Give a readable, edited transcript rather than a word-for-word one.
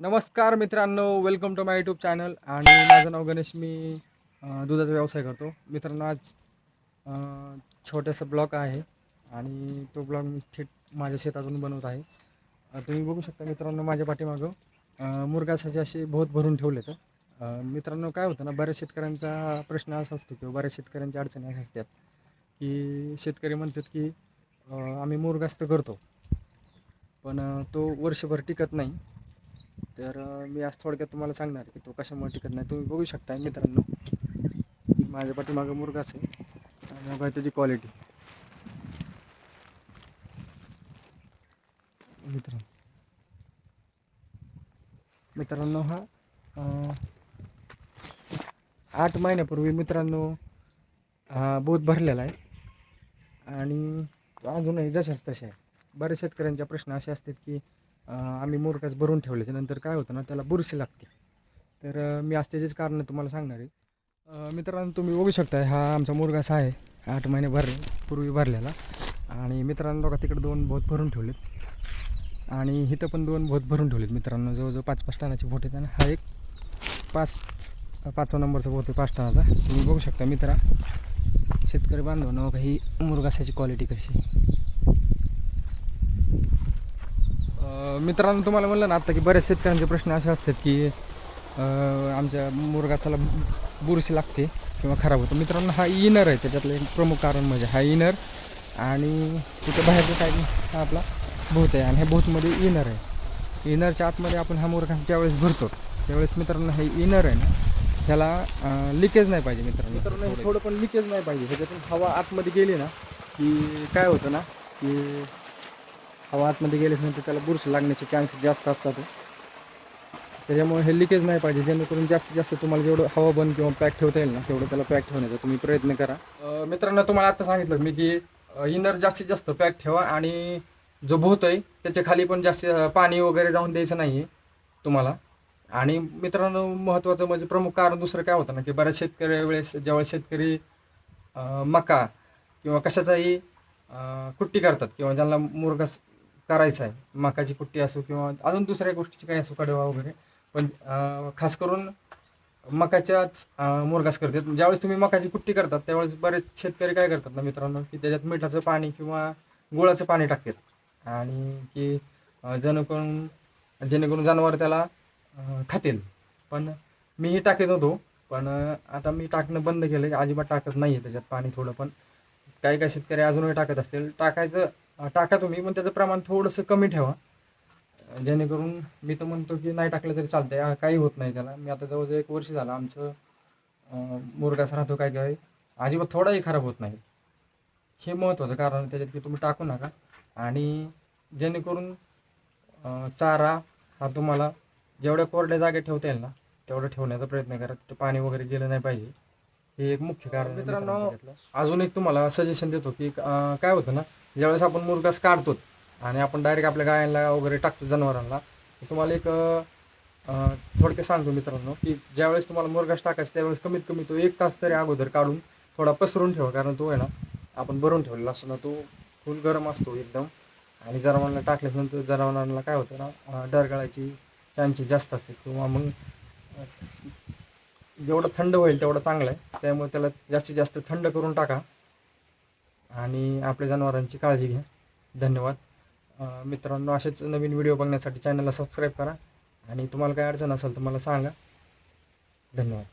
नमस्कार मित्रांनो, welcome to my YouTube channel. आणि माझं नाव गणेश. मी दुधाचा व्यवसाय करतो. मित्रांनो, आज छोटासा ब्लॉग आहे आणि तो ब्लॉग मी थेट माझ्या शेतातून बनवत आहे. तुम्ही बघू शकता मित्रांनो, माझ्या पाठीमागं मुरघासाचे असे बहुत भरून ठेवले. तर मित्रांनो, काय होतं ना, बऱ्याच शेतकऱ्यांचा प्रश्न असा असतो किंवा बऱ्याच शेतकऱ्यांच्या अडचणी अशा असतात की शेतकरी म्हणतात की आम्ही मुरघास तर करतो, पण तो वर्षभर टिकत नाही. तर मी आज थोडक्यात तुम्हाला सांगणार आहे की तो कशामुळे टिकत नाही. तुम्ही बघू शकता मित्रांनो, माझ्या पाठीमागं मुरघास आहे आणि बघा त्याची क्वालिटी. मित्रांनो मित्रांनो हा 8 महिन्यापूर्वी मित्रांनो हा बोध भरलेला आहे आणि तो अजूनही जशाच तसे आहे. बऱ्याच शेतकऱ्यांच्या प्रश्न असे असतात की आम्ही मुरघास भरून ठेवल्याच्या नंतर काय होतं ना, त्याला बुरशी लागते. तर मी आज त्याचीच कारणं तुम्हाला सांगणार आहे. मित्रांनो, तुम्ही बघू शकता हा आमचा मुरघास आहे 8 महिने पूर्वी भरलेला. आणि मित्रांनो, बघा तिकडे 2 बोध भरून ठेवलेत आणि इथं पण 2 बोध भरून ठेवलेत. मित्रांनो, जवळजवळ 5-5 टनाचे बोट आहेत आणि हा एक 5वा नंबरचा बोट आहे 5 टनाचा. तुम्ही बघू शकता मित्रा, शेतकरी बांधवांनो, बघा ही मुरघासाची क्वालिटी कशी. मित्रांनो, तुम्हाला म्हणलं ना आता की बऱ्याच शेतकऱ्यांचे प्रश्न असे असतात की आमच्या मुरघासाला बुरशी लागते किंवा खराब होतं. मित्रांनो, हा इनर आहे त्याच्यातलं एक प्रमुख कारण म्हणजे हा इनर. आणि तिथं बाहेरच्या साईडने हा आपला भूत आहे आणि ह्या भूतमध्ये इनर आहे. इनरच्या आतमध्ये आपण हा मुरघास ज्यावेळेस भरतो त्यावेळेस मित्रांनो हे इनर आहे ना, ह्याला लिकेज नाही पाहिजे. मित्रांनो हे थोडं पण लिकेज नाही पाहिजे. ह्याच्यातून हवा आतमध्ये गेली ना की काय होतं ना की हवा आतमध्ये गेल्यानंतर त्याला बुरशी लागण्याचे चान्सेस जास्त असतात. त्याच्यामुळे हे लिकेज नाही पाहिजे, जेणेकरून जास्तीत जास्त तुम्हाला जेवढं हवा बंद किंवा पॅक ठेवता येईल ना तेवढं त्याला पॅक ठेवण्याचा तुम्ही प्रयत्न करा. मित्रांनो, तुम्हाला आता सांगितलं मी की इनर जास्तीत जास्त पॅक ठेवा आणि जो भूत आहे त्याच्या खाली पण जास्त पाणी वगैरे जाऊन द्यायचं नाही आहे तुम्हाला. आणि मित्रांनो, महत्त्वाचं म्हणजे प्रमुख कारण दुसरं काय होतं ना की बऱ्याच शेतकरी वेळेस ज्यावेळेस शेतकरी मका किंवा कशाचाही कुट्टी करतात किंवा ज्यांना मुरघास करायचा आहे, मकाची कुट्टी असो किंवा अजून दुसऱ्या गोष्टीची काही असो, कडवा वगैरे, पण खास करून मकाच्याच मुरघास करतात. ज्यावेळेस तुम्ही मकाची कुट्टी करतात त्यावेळेस बरेच शेतकरी काय करतात ना मित्रांनो की त्याच्यात मिठाचं पाणी किंवा गुळाचं पाणी टाकतात आणि की जेणेकरून जनावर त्याला खातील. पण मीही टाकत होतो, पण आता मी टाकणं बंद केलं. अजिबात टाकत नाही आहे त्याच्यात पाणी थोडं पण. काही काही शेतकरी अजूनही टाकत असतील. टाका तुम्ही, पण त्याचं प्रमाण थोडंसं कमी ठेवा. जेणेकरून मी तर म्हणतो की नाही टाकलं तरी चालतंय, काही होत नाही त्याला. मी आता जवळजवळ 1 वर्ष झालं आमचं मुरघास राहतो काय काय अजिबात थोडाही खराब होत नाही. हे महत्त्वाचं कारण त्याच्यात की तुम्ही टाकू नका. आणि जेणेकरून चारा हा तुम्हाला जेवढ्या कोरड्या जागेत ठेवता येईल ना तेवढं ठेवण्याचा प्रयत्न करा. तिथं पाणी वगैरे गेलं नाही पाहिजे, हे एक मुख्य कारण. मित्रांनो, अजून एक तुम्हाला सजेशन देतो की काय होतं ना, ज्यावेळेस आपण मुरघास काढतो आणि आपण डायरेक्ट आपल्या गायांना वगैरे टाकतो, जनावरांना, तुम्हाला एक थोडक्यात सांगतो मित्रांनो की ज्यावेळेस तुम्हाला मुरघास टाकायचं त्यावेळेस कमीत कमी तो 1 तास तरी अगोदर काढून थोडा पसरून ठेवा. कारण तो आहे ना, आपण भरून ठेवलेला असतो ना, तो फुल गरम असतो एकदम. आणि जनावरांना टाकल्यानंतर जनावरांना काय होतं ना, डरगळायची चान्सेस जास्त असते किंवा मग जेवढं थंड होईल तेवढं चांगलं आहे. त्यामुळे त्याला जास्तीत जास्त थंड करून टाका आणि आपल्या जनावरांची काळजी घ्या. धन्यवाद. मित्रांनो, असेच नवीन व्हिडिओ बघण्यासाठी चॅनलला सबस्क्राईब करा आणि तुम्हाला काय अडचण असेल तर मला सांगा. धन्यवाद.